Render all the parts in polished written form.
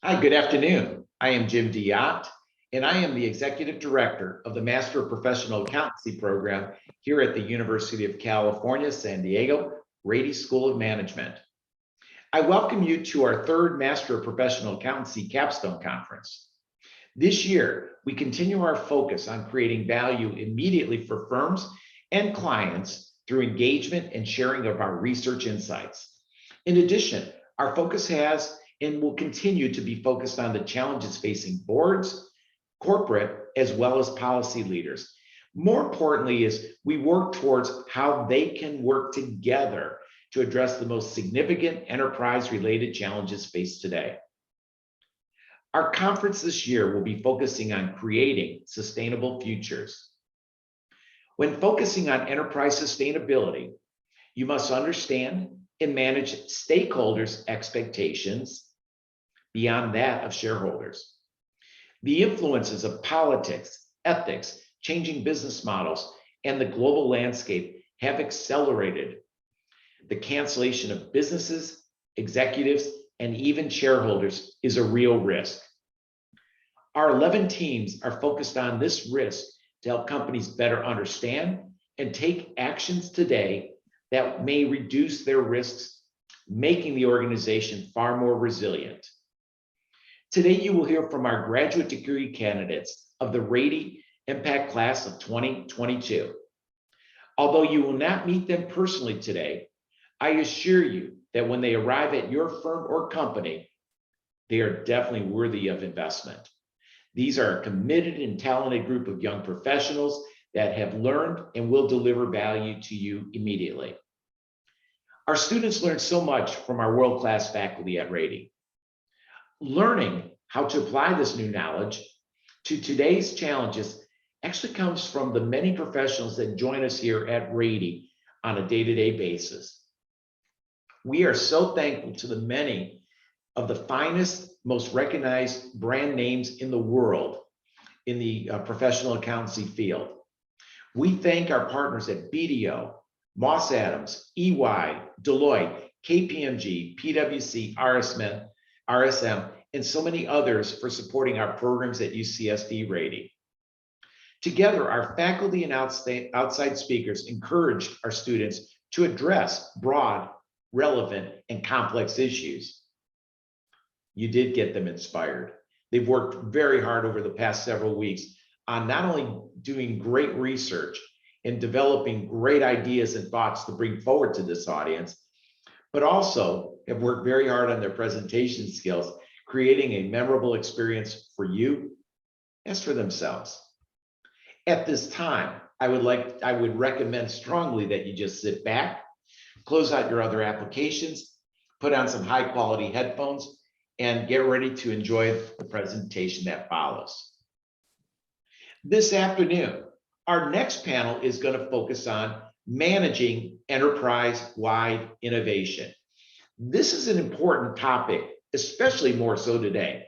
Hi, good afternoon. I am Jim Diott, and I am the Executive Director of the Master of Professional Accountancy program here at the University of California, San Diego, Rady School of Management. I welcome you to our third Master of Professional Accountancy Capstone Conference. This year, we continue our focus on creating value immediately for firms and clients through engagement and sharing of our research insights. In addition, our focus has and will continue to be focused on the challenges facing boards, corporate, as well as policy leaders. More importantly is we work towards how they can work together to address the most significant enterprise-related challenges faced today. Our conference this year will be focusing on creating sustainable futures. When focusing on enterprise sustainability, you must understand and manage stakeholders' expectations beyond that of shareholders. The influences of politics, ethics, changing business models, and the global landscape have accelerated the cancellation of businesses, executives, and even shareholders is a real risk. Our 11 teams are focused on this risk to help companies better understand and take actions today that may reduce their risks, making the organization far more resilient. Today, you will hear from our graduate degree candidates of the Rady MPAC class of 2022. Although you will not meet them personally today, I assure you that when they arrive at your firm or company, they are definitely worthy of investment. These are a committed and talented group of young professionals that have learned and will deliver value to you immediately. Our students learn so much from our world-class faculty at Rady. Learning how to apply this new knowledge to today's challenges actually comes from the many professionals that join us here at Rady on a day-to-day basis. We are so thankful to the many of the finest, most recognized brand names in the world in the professional accountancy field. We thank our partners at BDO, Moss Adams, EY, Deloitte, KPMG, PwC, RSM, and so many others for supporting our programs at UCSD Rady. Together, our faculty and outside speakers encouraged our students to address broad, relevant, and complex issues. You did get them inspired. They've worked very hard over the past several weeks on not only doing great research and developing great ideas and thoughts to bring forward to this audience, but also have worked very hard on their presentation skills, creating a memorable experience for you as for themselves. At this time, I would recommend strongly that you just sit back, close out your other applications, put on some high quality headphones, and get ready to enjoy the presentation that follows. This afternoon, our next panel is going to focus on managing enterprise-wide innovation. This is an important topic, especially more so today.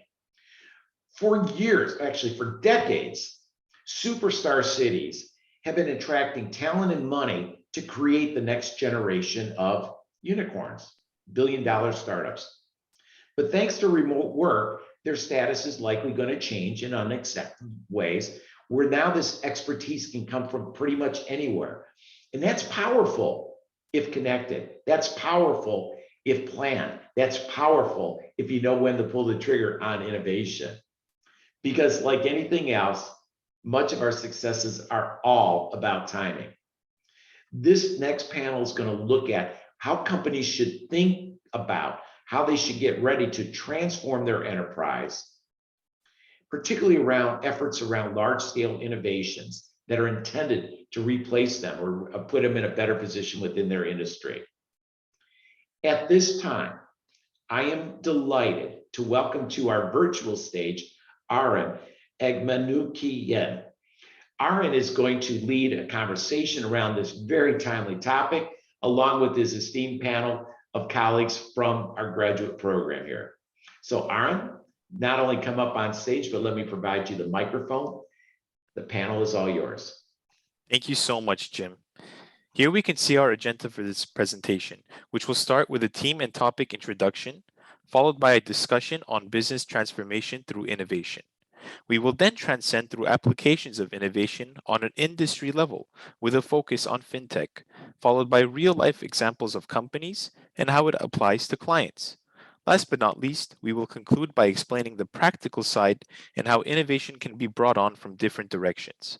For years, actually for decades, superstar cities have been attracting talent and money to create the next generation of unicorns, billion-dollar startups. But thanks to remote work, their status is likely going to change in unexpected ways, where now this expertise can come from pretty much anywhere. And that's powerful if connected. That's powerful if planned. That's powerful if you know when to pull the trigger on innovation. Because like anything else, much of our successes are all about timing. This next panel is going to look at how companies should think about how they should get ready to transform their enterprise, particularly around efforts around large-scale innovations that are intended to replace them or put them in a better position within their industry. At this time, I am delighted to welcome to our virtual stage, Aaron Egmanukian. Aaron is going to lead a conversation around this very timely topic, along with his esteemed panel of colleagues from our graduate program here. So Aaron, not only come up on stage, but let me provide you the microphone. The panel is all yours. Thank you so much, Jim. Here we can see our agenda for this presentation, which will start with a team and topic introduction, followed by a discussion on business transformation through innovation. We will then transcend through applications of innovation on an industry level with a focus on fintech, followed by real-life examples of companies and how it applies to clients. Last but not least, we will conclude by explaining the practical side and how innovation can be brought on from different directions.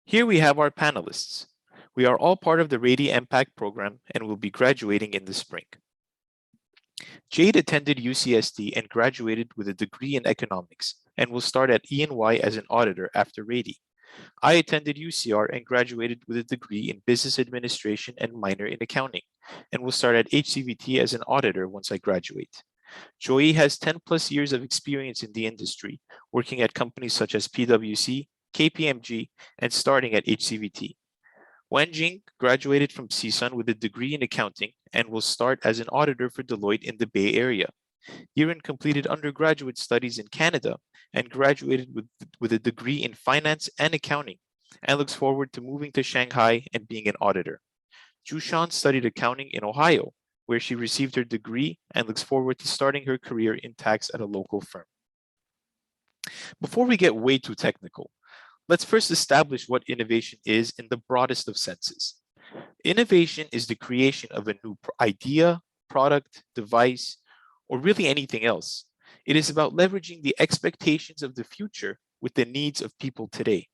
Here we have our panelists. We are all part of the Rady MPAC program and will be graduating in the spring. Jade attended UCSD and graduated with a degree in economics and will start at E&Y as an auditor after Rady. I attended UCR and graduated with a degree in business administration and minor in accounting and will start at HCVT as an auditor once I graduate. Joey has 10 plus years of experience in the industry, working at companies such as PwC, KPMG, and starting at HCVT. Wenjing graduated from CSUN with a degree in accounting and will start as an auditor for Deloitte in the Bay Area. Yiren completed undergraduate studies in Canada and graduated with a degree in finance and accounting and looks forward to moving to Shanghai and being an auditor. Jushan studied accounting in Ohio, where she received her degree and looks forward to starting her career in tax at a local firm. Before we get way too technical, let's first establish what innovation is in the broadest of senses. Innovation is the creation of a new idea, product, device, or really anything else. It is about leveraging the expectations of the future with the needs of people today.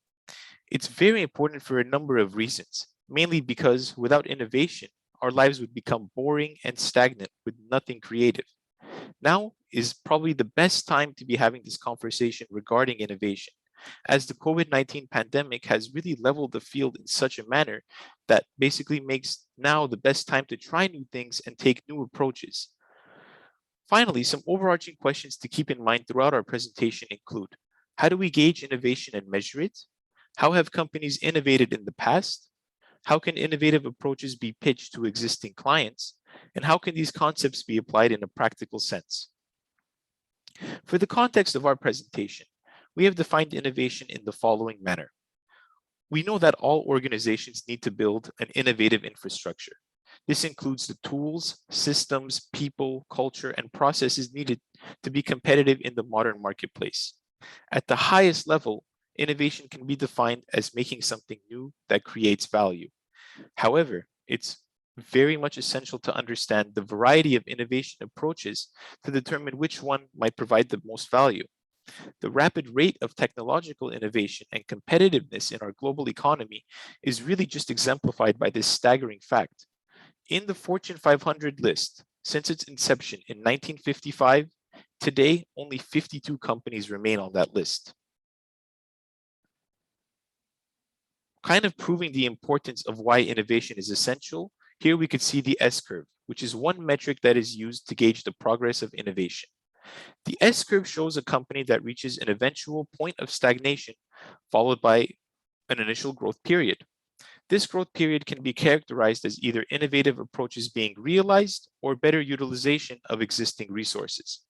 It's very important for a number of reasons, mainly because without innovation, our lives would become boring and stagnant with nothing creative. Now is probably the best time to be having this conversation regarding innovation, as the COVID-19 pandemic has really leveled the field in such a manner that basically makes now the best time to try new things and take new approaches. Finally, some overarching questions to keep in mind throughout our presentation include: how do we gauge innovation and measure it? How have companies innovated in the past? How can innovative approaches be pitched to existing clients? And how can these concepts be applied in a practical sense? For the context of our presentation, we have defined innovation in the following manner. We know that all organizations need to build an innovative infrastructure. This includes the tools, systems, people, culture, and processes needed to be competitive in the modern marketplace. At the highest level, innovation can be defined as making something new that creates value. However, it's very much essential to understand the variety of innovation approaches to determine which one might provide the most value. The rapid rate of technological innovation and competitiveness in our global economy is really just exemplified by this staggering fact. In the Fortune 500 list, since its inception in 1955, today only 52 companies remain on that list. Kind of proving the importance of why innovation is essential, here we could see the S-curve, which is one metric that is used to gauge the progress of innovation. The S-curve shows a company that reaches an eventual point of stagnation, followed by an initial growth period. This growth period can be characterized as either innovative approaches being realized or better utilization of existing resources.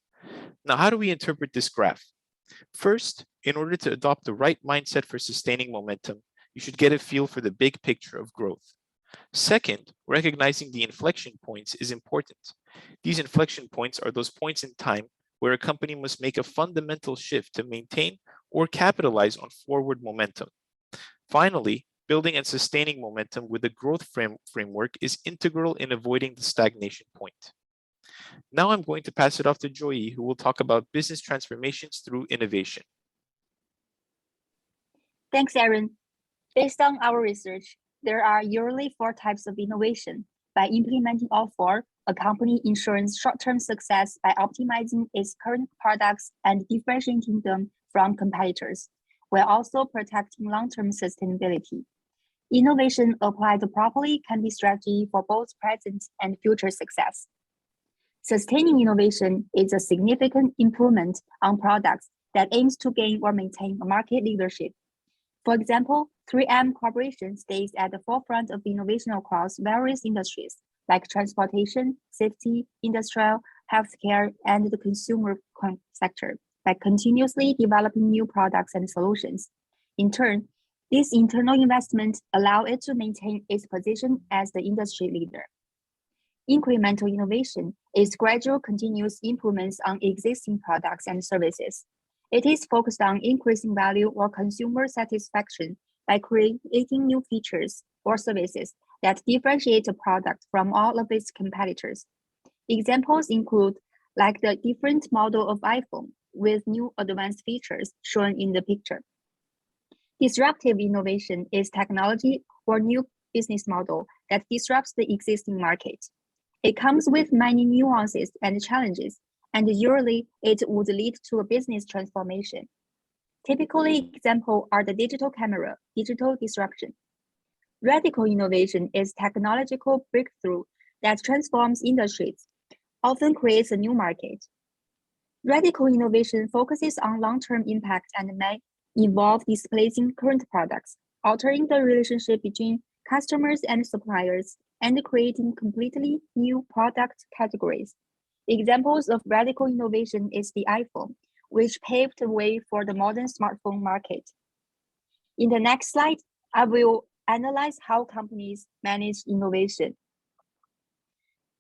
Now, how do we interpret this graph? First, in order to adopt the right mindset for sustaining momentum, you should get a feel for the big picture of growth. Second, recognizing the inflection points is important. These inflection points are those points in time where a company must make a fundamental shift to maintain or capitalize on forward momentum. Finally, building and sustaining momentum with a growth framework is integral in avoiding the stagnation point. Now I'm going to pass it off to Joy, who will talk about business transformations through innovation. Thanks, Aaron. Based on our research, there are usually 4 types of innovation. By implementing all 4, a company ensures short-term success by optimizing its current products and differentiating them from competitors, while also protecting long-term sustainability. Innovation applied properly can be strategy for both present and future success. Sustaining innovation is a significant improvement on products that aims to gain or maintain a market leadership. For example, 3M Corporation stays at the forefront of innovation across various industries, like transportation, safety, industrial, healthcare, and the consumer sector, by continuously developing new products and solutions. In turn, these internal investments allow it to maintain its position as the industry leader. Incremental innovation is gradual continuous improvements on existing products and services. It is focused on increasing value or consumer satisfaction by creating new features or services that differentiate a product from all of its competitors. Examples include like the different model of iPhone with new advanced features shown in the picture. Disruptive innovation is technology or new business model that disrupts the existing market. It comes with many nuances and challenges, and usually it would lead to a business transformation. Typically, examples are the digital camera, digital disruption. Radical innovation is technological breakthrough that transforms industries, often creates a new market. Radical innovation focuses on long-term impact and may involve displacing current products, altering the relationship between customers and suppliers, and creating completely new product categories. Examples of radical innovation is the iPhone, which paved the way for the modern smartphone market. In the next slide, I will analyze how companies manage innovation.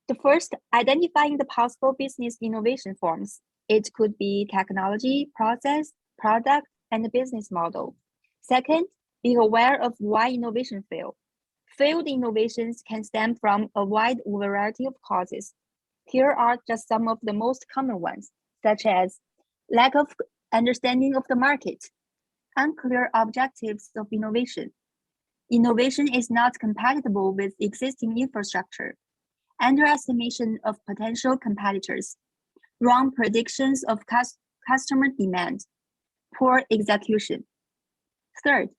The first, identifying the possible business innovation forms. It could be technology, process, product, and business model. Second, be aware of why innovation failed. Failed innovations can stem from a wide variety of causes. Here are just some of the most common ones, such as lack of understanding of the market, unclear objectives of innovation. Innovation is not compatible with existing infrastructure, underestimation of potential competitors, wrong predictions of customer demand, poor execution. Third,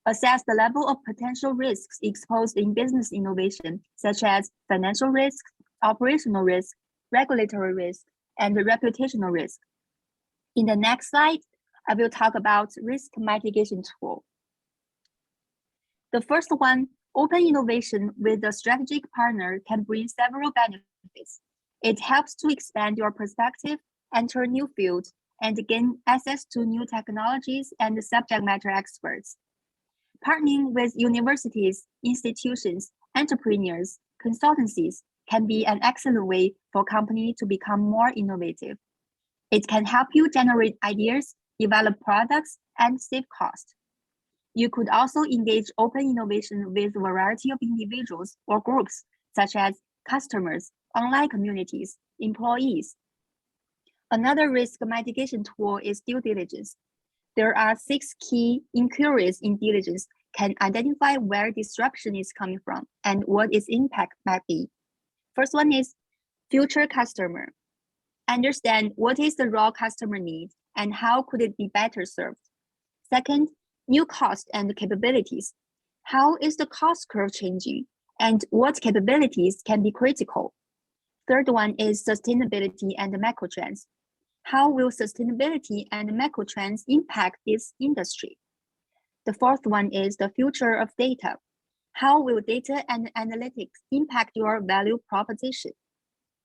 assess the level of potential risks exposed in business innovation, such as financial risk, operational risk, regulatory risk, and reputational risk. In the next slide, I will talk about risk mitigation tool. The first one, open innovation with a strategic partner can bring several benefits. It helps to expand your perspective, enter new fields, and gain access to new technologies and subject matter experts. Partnering with universities, institutions, entrepreneurs, consultancies can be an excellent way for companies to become more innovative. It can help you generate ideas, develop products, and save costs. You could also engage open innovation with a variety of individuals or groups, such as customers, online communities, employees. Another risk mitigation tool is due diligence. There are 6 key inquiries in diligence can identify where disruption is coming from and what its impact might be. First one is future customer. Understand what is the raw customer need and how could it be better served. Second, new cost and capabilities. How is the cost curve changing and what capabilities can be critical? Third one is sustainability and macro trends. How will sustainability and macro trends impact this industry? The fourth one is the future of data. How will data and analytics impact your value proposition?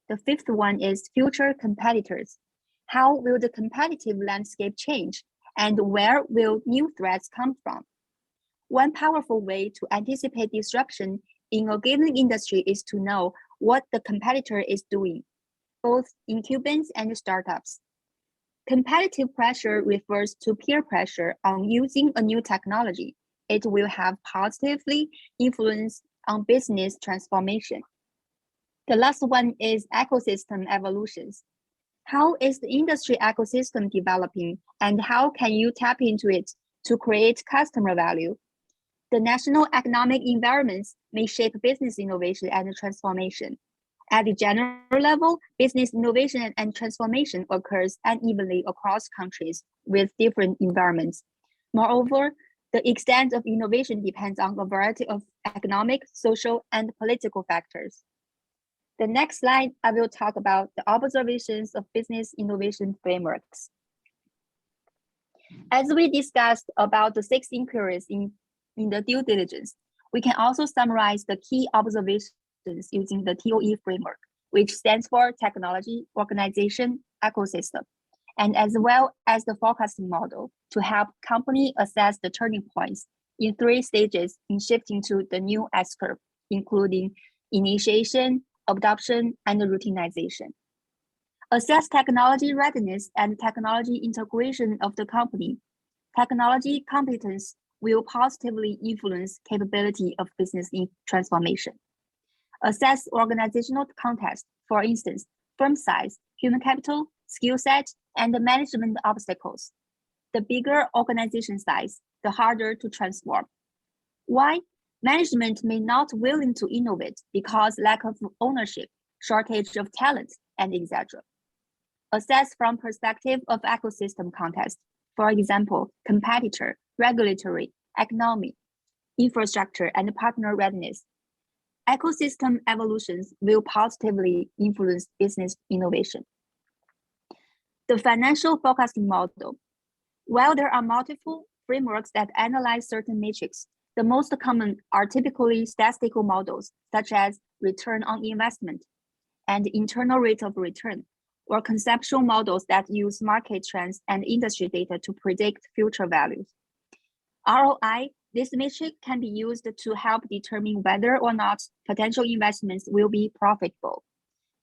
The fifth one is future competitors. How will the competitive landscape change and where will new threats come from? One powerful way to anticipate disruption in a given industry is to know what the competitor is doing, both incumbents and startups. Competitive pressure refers to peer pressure on using a new technology. It will have positively influence on business transformation. The last one is ecosystem evolutions. How is the industry ecosystem developing and how can you tap into it to create customer value? The national economic environments may shape business innovation and transformation. At the general level, business innovation and transformation occurs unevenly across countries with different environments. Moreover, the extent of innovation depends on a variety of economic, social, and political factors. The next slide, I will talk about the observations of business innovation frameworks. As we discussed about the 6 inquiries in the due diligence, we can also summarize the key observations using the TOE framework, which stands for technology, organization, ecosystem, and as well as the forecasting model to help company assess the turning points in 3 stages in shifting to the new S-curve, including initiation, adoption, and routinization. Assess technology readiness and technology integration of the company. Technology competence will positively influence capability of business transformation. Assess organizational context, for instance, firm size, human capital, skill set, and management obstacles. The bigger organization size, the harder to transform. Why? Management may not willing to innovate because lack of ownership, shortage of talent, and etc. Assess from perspective of ecosystem context, for example, competitor, regulatory, economic, infrastructure, and partner readiness. Ecosystem evolutions will positively influence business innovation. The financial forecasting model. While there are multiple frameworks that analyze certain metrics, the most common are typically statistical models, such as return on investment and internal rate of return, or conceptual models that use market trends and industry data to predict future values. ROI, this metric can be used to help determine whether or not potential investments will be profitable.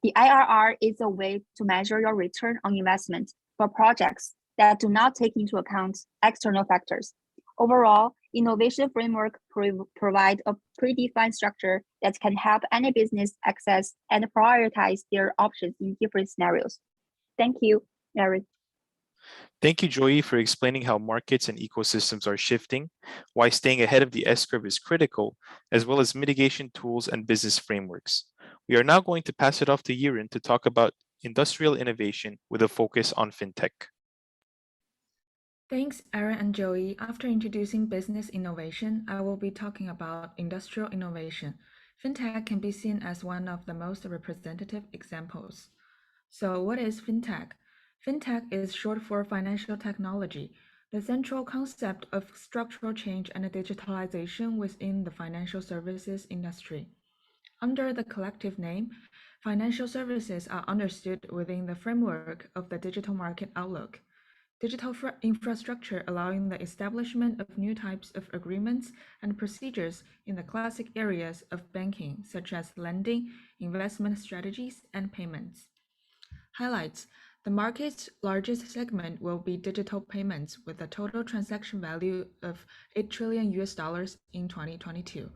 The IRR is a way to measure your return on investment for projects that do not take into account external factors. Overall, innovation framework provide a predefined structure that can help any business access and prioritize their options in different scenarios. Thank you, Larry. Thank you, Joey, for explaining how markets and ecosystems are shifting, why staying ahead of the S-curve is critical, as well as mitigation tools and business frameworks. We are now going to pass it off to Yiren to talk about industrial innovation with a focus on fintech. Thanks, Aaron and Joey. After introducing business innovation, I will be talking about industrial innovation. Fintech can be seen as one of the most representative examples. So what is fintech? Fintech is short for financial technology, the central concept of structural change and digitalization within the financial services industry. Under the collective name, financial services are understood within the framework of the digital market outlook. Digital infrastructure allowing the establishment of new types of agreements and procedures in the classic areas of banking, such as lending, investment strategies, and payments. Highlights: the market's largest segment will be digital payments with a total transaction value of $8 trillion in 2022.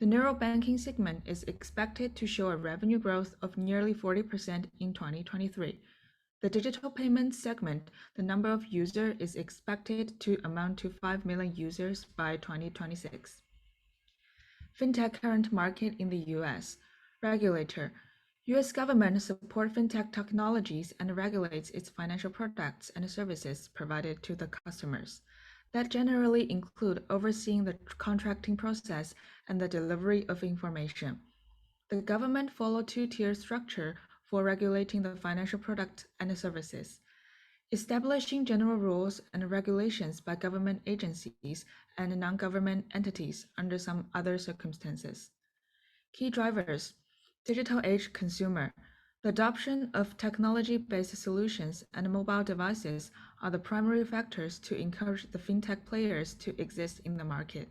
The neurobanking segment is expected to show a revenue growth of nearly 40% in 2023. The digital payments segment, the number of users is expected to amount to 5 million users by 2026. Fintech current market in the US. Regulator. US government support fintech technologies and regulates its financial products and services provided to the customers. That generally include overseeing the contracting process and the delivery of information. The government follow two-tier structure for regulating the financial products and services, establishing general rules and regulations by government agencies and non-government entities under some other circumstances. Key drivers: digital age consumer. The adoption of technology-based solutions and mobile devices are the primary factors to encourage the fintech players to exist in the market.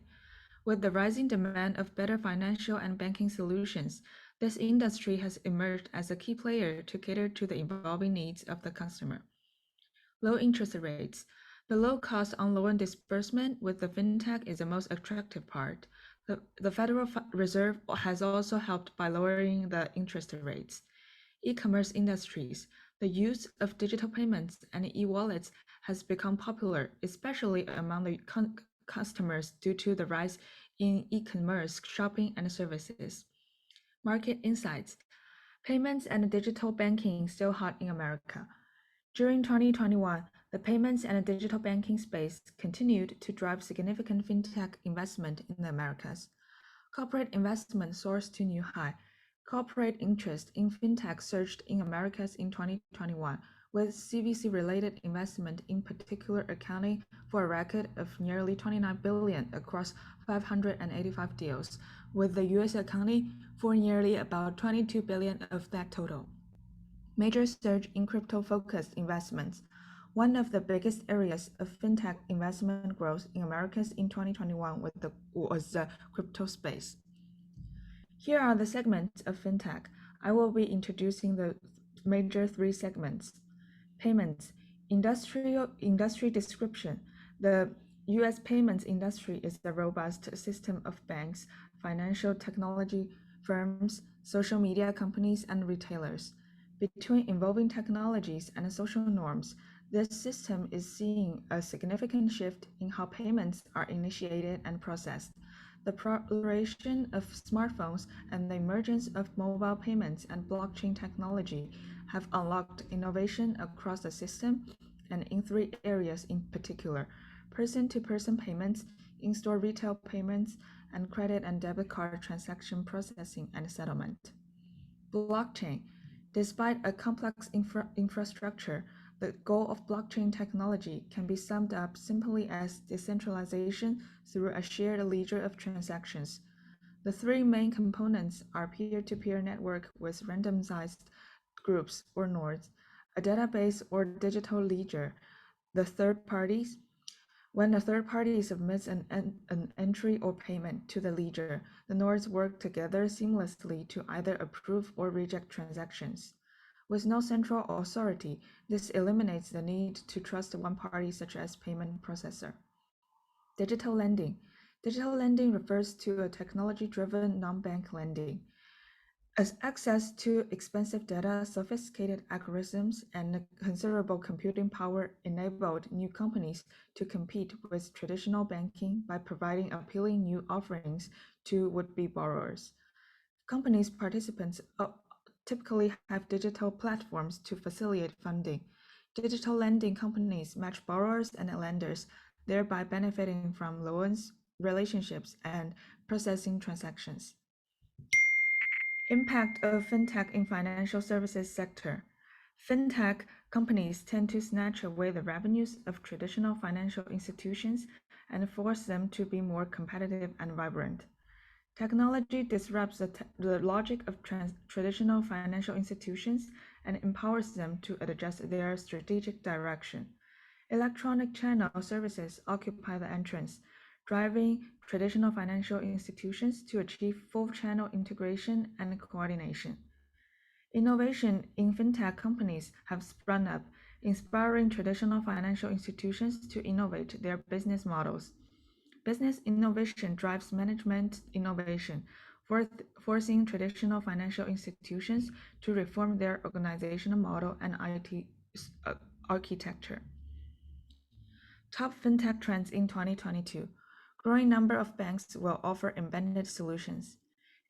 With the rising demand of better financial and banking solutions, this industry has emerged as a key player to cater to the evolving needs of the customer. Low interest rates. The low cost on loan disbursement with the fintech is the most attractive part. The Federal Reserve has also helped by lowering the interest rates. E-commerce industries. The use of digital payments and e-wallets has become popular, especially among the customers due to the rise in e-commerce shopping and services. Market insights. Payments and digital banking still hot in America. During 2021, the payments and digital banking space continued to drive significant fintech investment in the Americas. Corporate investment soared to new high. Corporate interest in fintech surged in Americas in 2021, with CVC-related investment in particular accounting for a record of nearly $29 billion across 585 deals, with the US accounting for nearly about $22 billion of that total. Major surge in crypto-focused investments. One of the biggest areas of fintech investment growth in Americas in 2021 was the crypto space. Here are the segments of fintech. I will be introducing the major three segments. Payments, industry description. The U.S. payments industry is a robust system of banks, financial technology firms, social media companies, and retailers. Between evolving technologies and social norms, this system is seeing a significant shift in how payments are initiated and processed. The proliferation of smartphones and the emergence of mobile payments and blockchain technology have unlocked innovation across the system and in three areas in particular: person-to-person payments, in-store retail payments, and credit and debit card transaction processing and settlement. Blockchain. Despite a complex infrastructure, the goal of blockchain technology can be summed up simply as decentralization through a shared ledger of transactions. The three main components are peer-to-peer network with randomized groups or nodes, a database or digital ledger, the third parties. When a third party submits an entry or payment to the ledger, the nodes work together seamlessly to either approve or reject transactions. With no central authority, this eliminates the need to trust one party such as payment processor. Digital lending. Digital lending refers to a technology-driven non-bank lending. As access to expensive data, sophisticated algorithms, and considerable computing power enabled new companies to compete with traditional banking by providing appealing new offerings to would-be borrowers. Companies participants typically have digital platforms to facilitate funding. Digital lending companies match borrowers and lenders, thereby benefiting from loans, relationships, and processing transactions. Impact of fintech in financial services sector. Fintech companies tend to snatch away the revenues of traditional financial institutions and force them to be more competitive and vibrant. Technology disrupts the logic of traditional financial institutions and empowers them to adjust their strategic direction. Electronic channel services occupy the entrance, driving traditional financial institutions to achieve full channel integration and coordination. Innovation in fintech companies have sprung up, inspiring traditional financial institutions to innovate their business models. Business innovation drives management innovation, forcing traditional financial institutions to reform their organizational model and IT architecture. Top fintech trends in 2022. Growing number of banks will offer embedded solutions.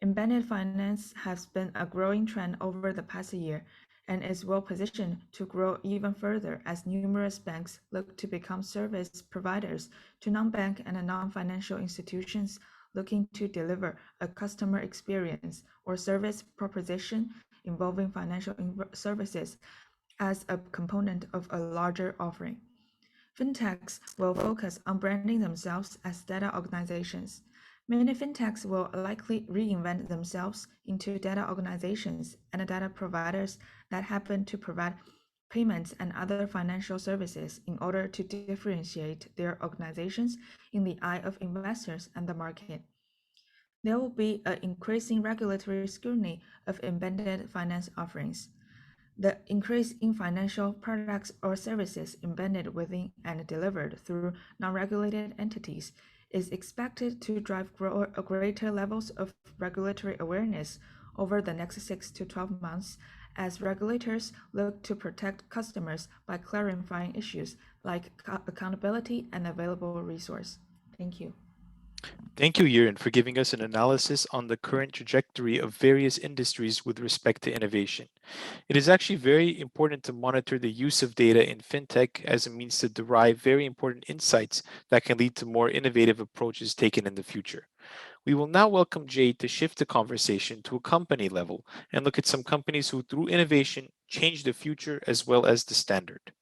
Embedded finance has been a growing trend over the past year and is well positioned to grow even further as numerous banks look to become service providers to non-bank and non-financial institutions looking to deliver a customer experience or service proposition involving financial services as a component of a larger offering. Fintechs will focus on branding themselves as data organizations. Many fintechs will likely reinvent themselves into data organizations and data providers that happen to provide payments and other financial services in order to differentiate their organizations in the eye of investors and the market. There will be an increasing regulatory scrutiny of embedded finance offerings. The increase in financial products or services embedded within and delivered through non-regulated entities is expected to drive greater levels of regulatory awareness over the next 6 to 12 months as regulators look to protect customers by clarifying issues like accountability and available resource. Thank you. Thank you, Yiren, for giving us an analysis on the current trajectory of various industries with respect to innovation. It is actually very important to monitor the use of data in fintech as a means to derive very important insights that can lead to more innovative approaches taken in the future. We will now welcome Jade to shift the conversation to a company level and look at some companies who, through innovation, change the future as well as the standard.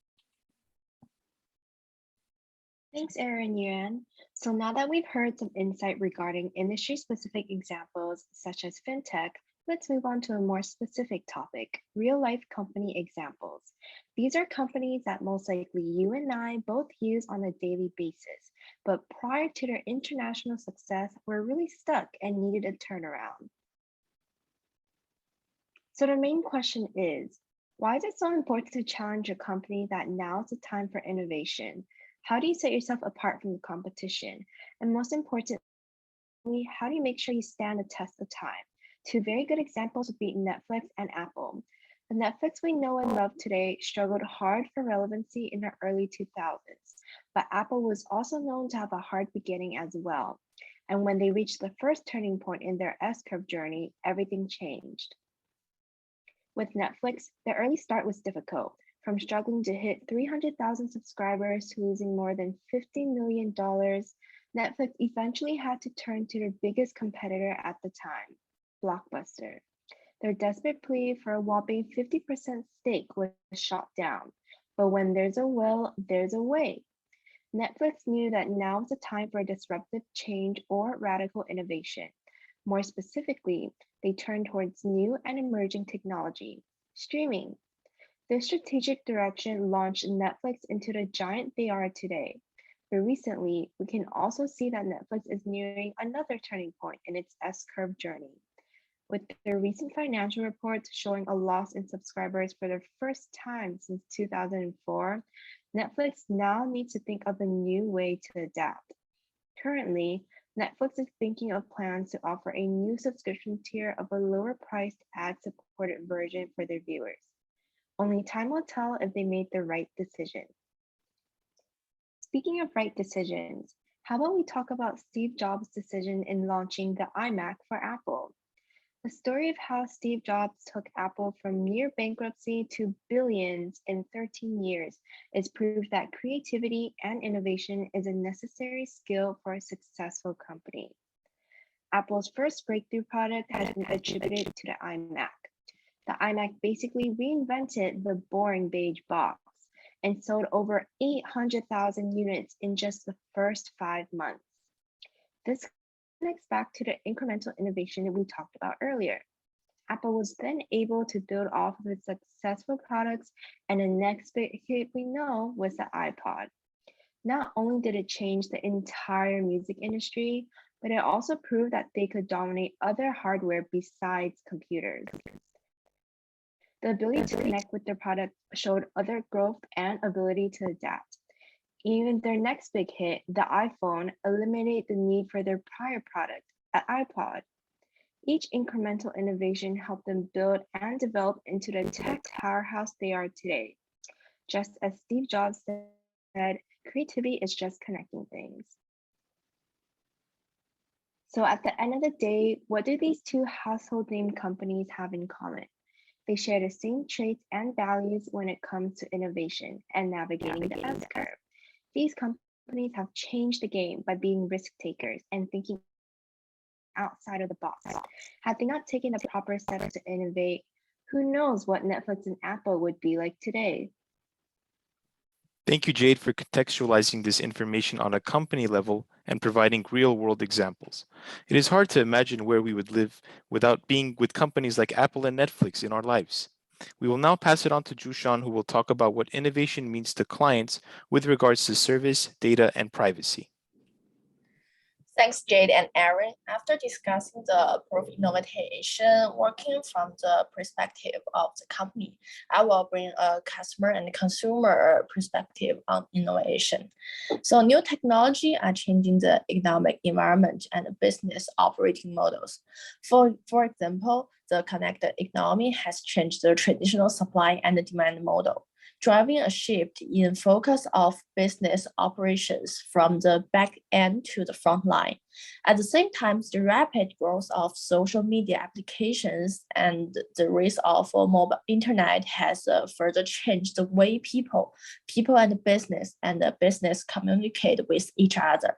Thanks, Aaron and Yuan. So now that we've heard some insight regarding industry-specific examples such as fintech, let's move on to a more specific topic, real-life company examples. These are companies that most likely you and I both use on a daily basis, but prior to their international success, were really stuck and needed a turnaround. So the main question is, why is it so important to challenge a company that now's the time for innovation? How do you set yourself apart from the competition? And most importantly, how do you make sure you stand the test of time? Two very good examples would be Netflix and Apple. The Netflix we know and love today struggled hard for relevancy in the early 2000s, but Apple was also known to have a hard beginning as well. And when they reached the first turning point in their S-curve journey, everything changed. With Netflix, the early start was difficult. From struggling to hit 300,000 subscribers to losing more than $50 million, Netflix eventually had to turn to their biggest competitor at the time, Blockbuster. Their desperate plea for a whopping 50% stake was shot down. But when there's a will, there's a way. Netflix knew that now was the time for a disruptive change or radical innovation. More specifically, they turned towards new and emerging technology, streaming. This strategic direction launched Netflix into the giant they are today. But recently, we can also see that Netflix is nearing another turning point in its S-curve journey. With their recent financial reports showing a loss in subscribers for the first time since 2004, Netflix now needs to think of a new way to adapt. Currently, Netflix is thinking of plans to offer a new subscription tier of a lower priced ad-supported version for their viewers. Only time will tell if they made the right decision. Speaking of right decisions, how about we talk about Steve Jobs' decision in launching the iMac for Apple? The story of how Steve Jobs took Apple from near bankruptcy to billions in 13 years is proof that creativity and innovation is a necessary skill for a successful company. Apple's first breakthrough product has been attributed to the iMac. The iMac basically reinvented the boring beige box and sold over 800,000 units in just the first 5 months. This connects back to the incremental innovation that we talked about earlier. Apple was then able to build off of its successful products, and the next big hit we know was the iPod. Not only did it change the entire music industry, but it also proved that they could dominate other hardware besides computers. The ability to connect with their product showed other growth and ability to adapt. Even their next big hit, the iPhone, eliminated the need for their prior product, an iPod. Each incremental innovation helped them build and develop into the tech powerhouse they are today. Just as Steve Jobs said, creativity is just connecting things. So at the end of the day, what do these two household name companies have in common? They share the same traits and values when it comes to innovation and navigating the S-curve. These companies have changed the game by being risk takers and thinking outside of the box. Had they not taken the proper steps to innovate, who knows what Netflix and Apple would be like today? Thank you, Jade, for contextualizing this information on a company level and providing real-world examples. It is hard to imagine where we would live without being with companies like Apple and Netflix in our lives. We will now pass it on to Jushan, who will talk about what innovation means to clients with regards to service, data, and privacy. Thanks, Jade and Aaron. After discussing the proof innovation working from the perspective of the company, I will bring a customer and consumer perspective on innovation. So new technology are changing the economic environment and business operating models. For example, the connected economy has changed the traditional supply and demand model, driving a shift in focus of business operations from the back end to the front line. At the same time, the rapid growth of social media applications and the rise of mobile internet has further changed the way people and business communicate with each other.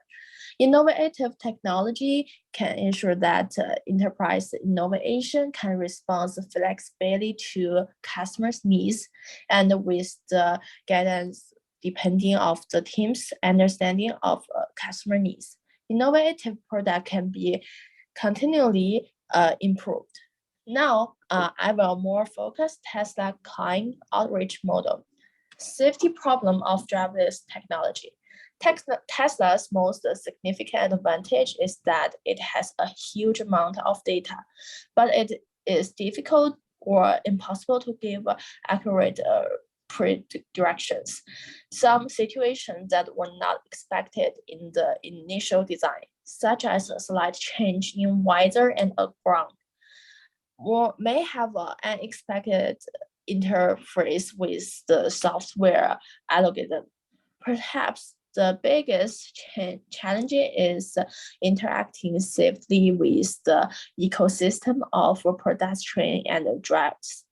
Innovative technology can ensure that enterprise innovation can respond flexibly to customers' needs and with the guidance depending of the team's understanding of customer needs. Innovative product can be continually improved. Now, I will more focus Tesla client outreach model. Safety problem of driverless technology. Tesla's most significant advantage is that it has a huge amount of data, but it is difficult or impossible to give accurate directions. Some situations that were not expected in the initial design, such as a slight change in weather and a ground, or may have an unexpected interface with the software algorithm. Perhaps the biggest challenge is interacting safely with the ecosystem of pedestrian and drivers.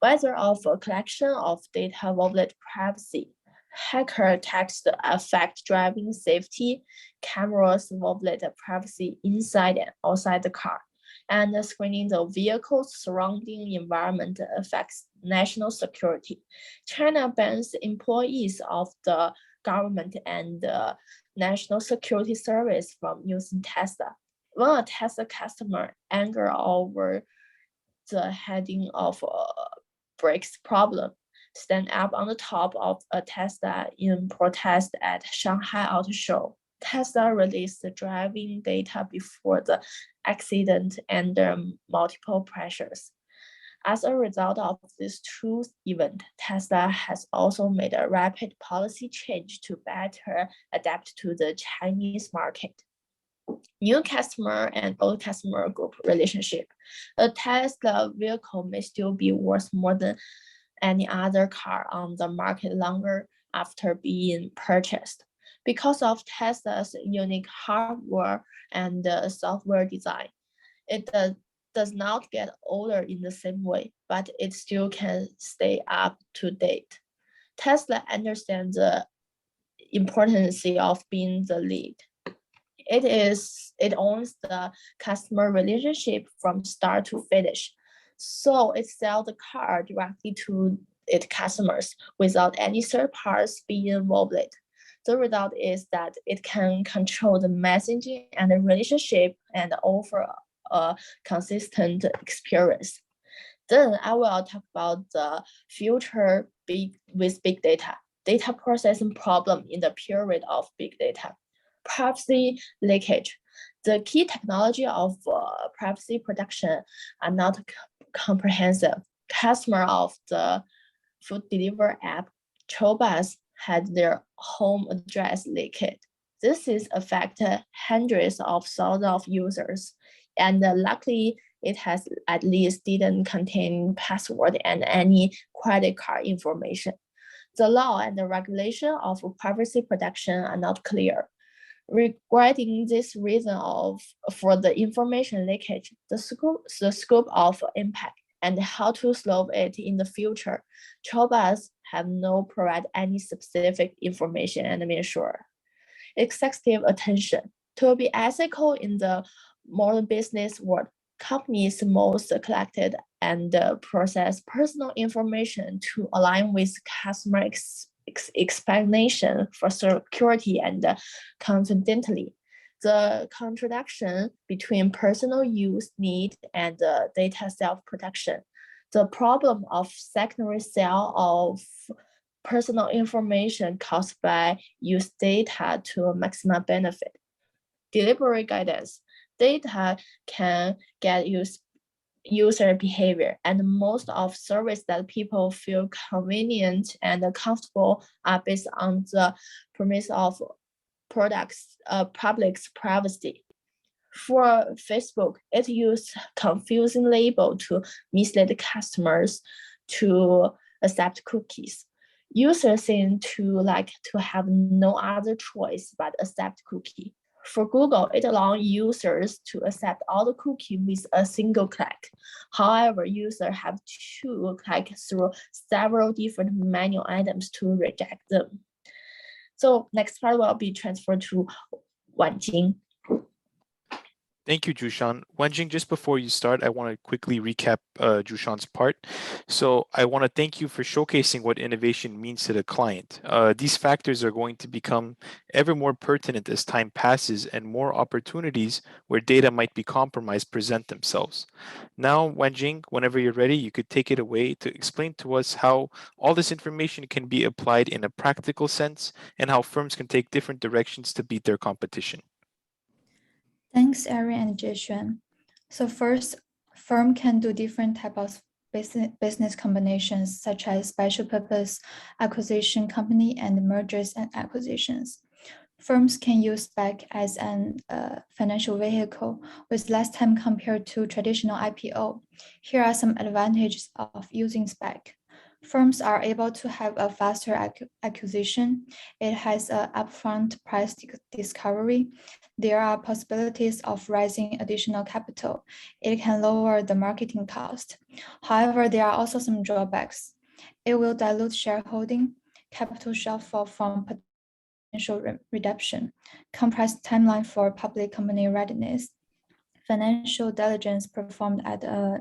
Whether of a collection of data violate privacy, hacker attacks affect driving safety, cameras violate privacy inside and outside the car, and screening the vehicle's surrounding environment affects national security. China bans employees of the government and the National Security Service from using Tesla. When a Tesla customer anger over the heading of brakes problem, stand up on the top of a Tesla in protest at Shanghai Auto Show. Tesla released the driving data before the accident under multiple pressures. As a result of this truth event, Tesla has also made a rapid policy change to better adapt to the Chinese market. New customer and old customer group relationship. A Tesla vehicle may still be worth more than any other car on the market longer after being purchased. Because of Tesla's unique hardware and software design, it does not get older in the same way, but it still can stay up to date. Tesla understands the importance of being the lead. It owns the customer relationship from start to finish. So it sells the car directly to its customers without any third parties being involved. The result is that it can control the messaging and the relationship and offer a consistent experience. Then I will talk about the future with big data processing problem in the period of big data. Privacy leakage. The key technology of privacy protection are not comprehensive. Customer of the food delivery app Chobas had their home address leaked. This is affected hundreds of thousands of users, and luckily it has at least didn't contain password and any credit card information. The law and the regulation of privacy protection are not clear. Regarding this reason for the information leakage, the scope of impact and how to solve it in the future, Chobas have no provide any specific information and make sure. Executive attention. To be ethical in the modern business world, companies must collect and process personal information to align with customer explanation for security and confidentiality. The contradiction between personal use need and data self-protection. The problem of secondary sale of personal information caused by use data to maximum benefit. Deliberate guidance. Data can get user behavior, and most of service that people feel convenient and comfortable are based on the premise of public's privacy. For Facebook, it used confusing label to mislead customers to accept cookies. Users seem to like to have no other choice but accept cookie. For Google, it allows users to accept all the cookies with a single click. However, users have to click through several different menu items to reject them. So next part will be transferred to Wanjing. Thank you, Jushan. Wenjing, just before you start, I want to quickly recap Jushan's part. So I want to thank you for showcasing what innovation means to the client. These factors are going to become ever more pertinent as time passes and more opportunities where data might be compromised present themselves. Now, Wenjing, whenever you're ready, you could take it away to explain to us how all this information can be applied in a practical sense and how firms can take different directions to beat their competition. Thanks, Erin and Jason. So first, firm can do different types of business combinations such as special purpose acquisition company and mergers and acquisitions. Firms can use SPAC as an financial vehicle with less time compared to traditional IPO. Here are some advantages of using SPAC. Firms are able to have a faster acquisition. It has an upfront price discovery. There are possibilities of raising additional capital. It can lower the marketing cost. However, there are also some drawbacks. It will dilute shareholding, capital shortfall from potential redemption, compressed timeline for public company readiness, financial diligence performed at a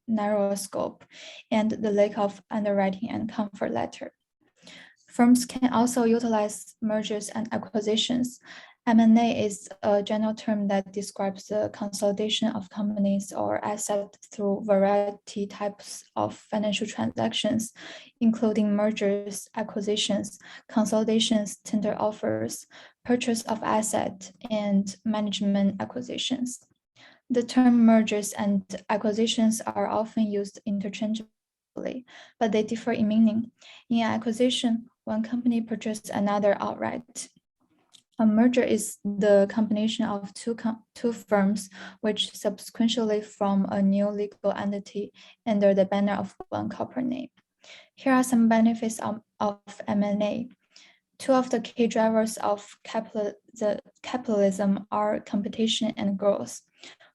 narrower scope, and the lack of underwriting and comfort letter. Firms can also utilize mergers and acquisitions. M&A is a general term that describes the consolidation of companies or assets through variety types of financial transactions, including mergers, acquisitions, consolidations, tender offers, purchase of asset, and management acquisitions. The term mergers and acquisitions are often used interchangeably, but they differ in meaning. In acquisition, one company purchases another outright. A merger is the combination of two firms which subsequently form a new legal entity under the banner of one corporate name. Here are some benefits of M&A. Two of the key drivers of capitalism are competition and growth.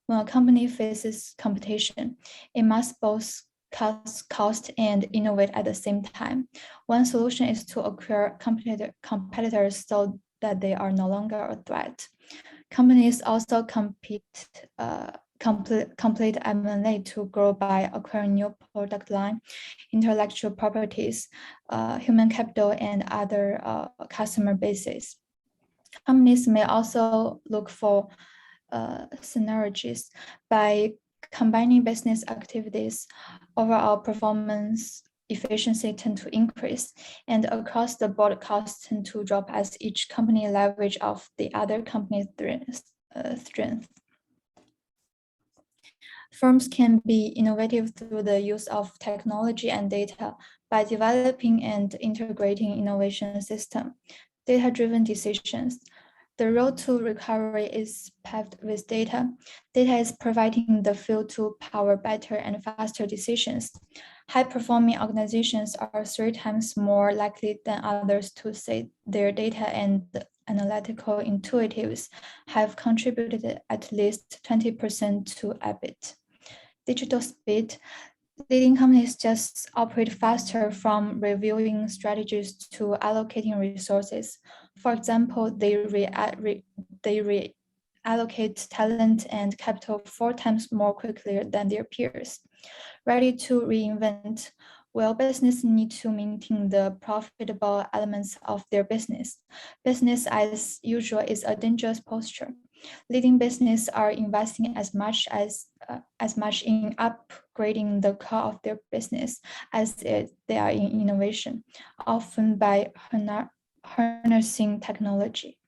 When a company faces competition, it must both cut cost and innovate at the same time. One solution is to acquire competitors so that they are no longer a threat. Companies also complete M&A to grow by acquiring new product line, intellectual properties, human capital, and other customer bases. Companies may also look for synergies by combining business activities. Overall performance efficiency tend to increase, and across the board costs tend to drop as each company leverage off the other company's strength. Firms can be innovative through the use of technology and data by developing and integrating innovation system, data-driven decisions. The road to recovery is paved with data. Data is providing the fuel to power better and faster decisions. High-performing organizations are 3 times more likely than others to say their data and analytical intuitives have contributed at least 20% to EBIT. Digital speed. Leading companies just operate faster from reviewing strategies to allocating resources. For example, they reallocate talent and capital 4 times more quickly than their peers. Ready to reinvent. Well, business need to maintain the profitable elements of their business. Business as usual is a dangerous posture. Leading business are investing as much in upgrading the core of their business as they are in innovation, often by harnessing technology.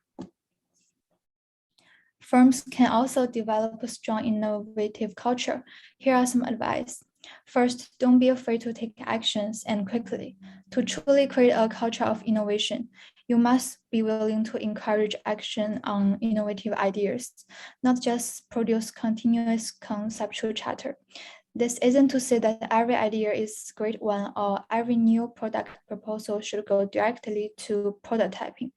Firms can also develop a strong innovative culture. Here are some advice. First, don't be afraid to take actions and quickly. To truly create a culture of innovation, you must be willing to encourage action on innovative ideas, not just produce continuous conceptual chatter. This isn't to say that every idea is a great one or every new product proposal should go directly to prototyping.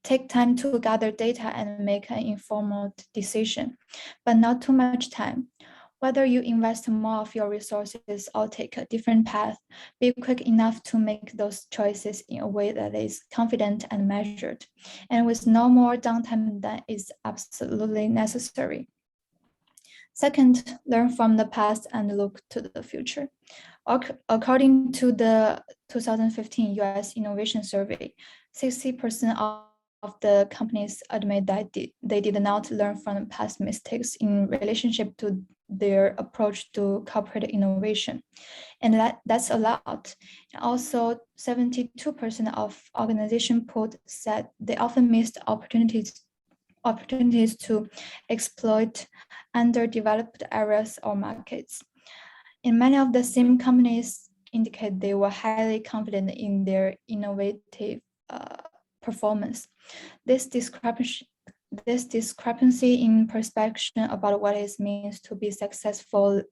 Take time to gather data and make an informed decision, but not too much time. Whether you invest more of your resources or take a different path, be quick enough to make those choices in a way that is confident and measured, and with no more downtime than is absolutely necessary. Second, learn from the past and look to the future. According to the 2015 US Innovation Survey, 60% of the companies admit that they did not learn from past mistakes in relationship to their approach to corporate innovation. And that's a lot. Also, 72% of organizations polled said they often missed opportunities to exploit underdeveloped areas or markets. In many of the same companies indicate they were highly confident in their innovative performance. This discrepancy in perception about what it means to be successfully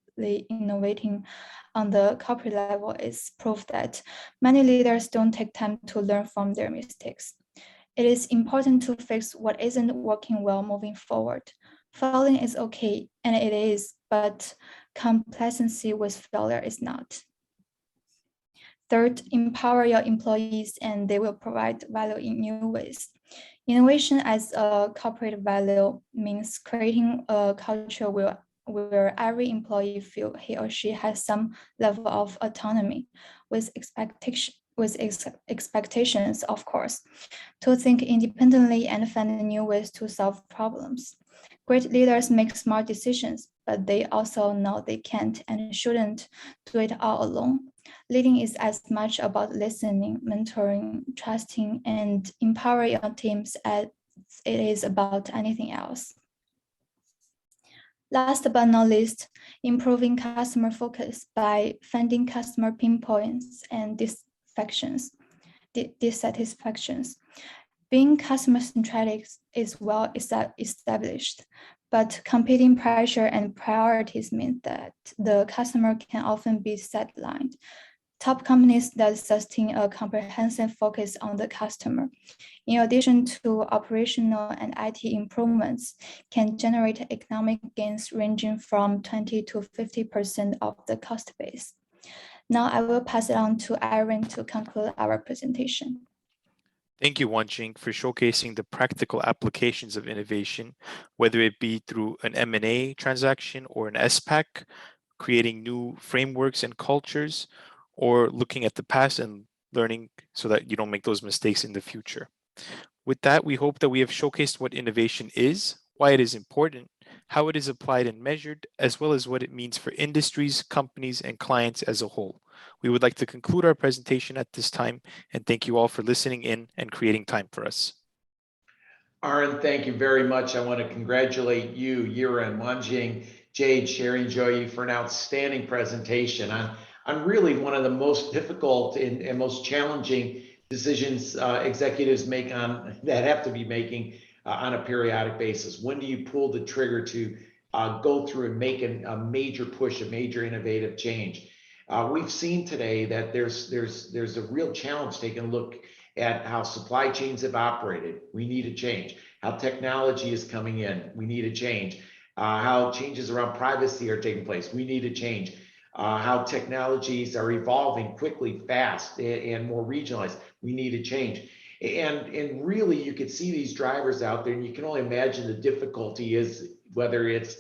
innovating on the corporate level is proof that many leaders don't take time to learn from their mistakes. It is important to fix what isn't working well moving forward. Failing is okay, and it is, but complacency with failure is not. Third, empower your employees and they will provide value in new ways. Innovation as a corporate value means creating a culture where every employee feels he or she has some level of autonomy with expectations, of course, to think independently and find new ways to solve problems. Great leaders make smart decisions, but they also know they can't and shouldn't do it all alone. Leading is as much about listening, mentoring, trusting, and empowering your teams as it is about anything else. Last but not least, improving customer focus by finding customer pain points and dissatisfactions. Being customer-centric is well established, but competing pressure and priorities mean that the customer can often be sidelined. Top companies that sustain a comprehensive focus on the customer, in addition to operational and IT improvements, can generate economic gains ranging from 20 to 50% of the cost base. Now I will pass it on to Aaron to conclude our presentation. Thank you, Wanjing, for showcasing the practical applications of innovation, whether it be through an M&A transaction or an SPAC, creating new frameworks and cultures, or looking at the past and learning so that you don't make those mistakes in the future. With that, we hope that we have showcased what innovation is, why it is important, how it is applied and measured, as well as what it means for industries, companies, and clients as a whole. We would like to conclude our presentation at this time, and thank you all for listening in and creating time for us. Aaron, thank you very much. I want to congratulate you, Yira and Wanjing, Jade, Sherry, and Joey for an outstanding presentation on really one of the most difficult and most challenging decisions executives make that have to be making on a periodic basis. When do you pull the trigger to go through and make a major push, a major innovative change? We've seen today that there's a real challenge taking a look at how supply chains have operated. We need a change. How technology is coming in. We need a change. How changes around privacy are taking place. We need a change. How technologies are evolving quickly, fast, and more regionalized. We need a change. And really, you could see these drivers out there, and you can only imagine the difficulty is whether it's,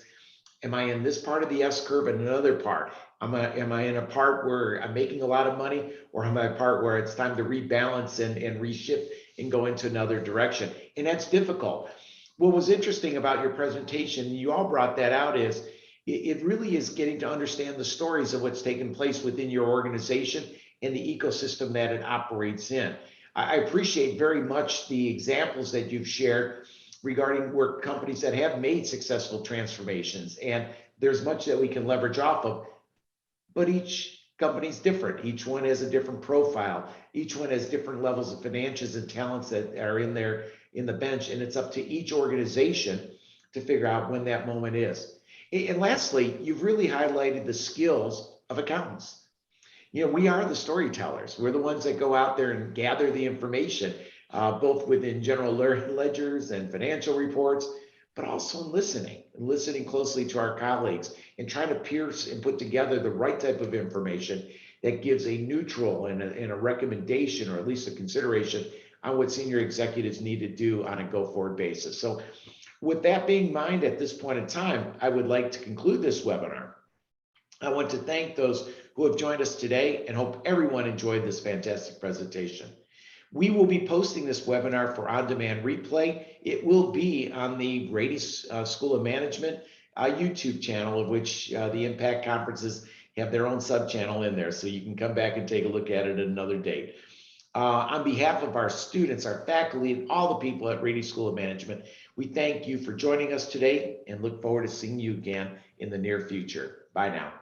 am I in this part of the S curve and another part? Am I in a part where I'm making a lot of money, or am I a part where it's time to rebalance and reshift and go into another direction? And that's difficult. What was interesting about your presentation, you all brought that out, is it really is getting to understand the stories of what's taking place within your organization and the ecosystem that it operates in. I appreciate very much the examples that you've shared regarding where companies that have made successful transformations, and there's much that we can leverage off of, but each company is different. Each one has a different profile. Each one has different levels of financials and talents that are in there in the bench, and it's up to each organization to figure out when that moment is. And lastly, you've really highlighted the skills of accountants. You know, we are the storytellers. We're the ones that go out there and gather the information, both within general ledgers and financial reports, but also listening closely to our colleagues and trying to pierce and put together the right type of information that gives a neutral and a recommendation, or at least a consideration on what senior executives need to do on a go-forward basis. So with that being in mind, at this point in time, I would like to conclude this webinar. I want to thank those who have joined us today and hope everyone enjoyed this fantastic presentation. We will be posting this webinar for on-demand replay. It will be on the Rady School of Management YouTube channel, of which the MPAC conferences have their own sub-channel in there, so you can come back and take a look at it at another date. On behalf of our students, our faculty, and all the people at Rady School of Management, we thank you for joining us today and look forward to seeing you again in the near future. Bye now.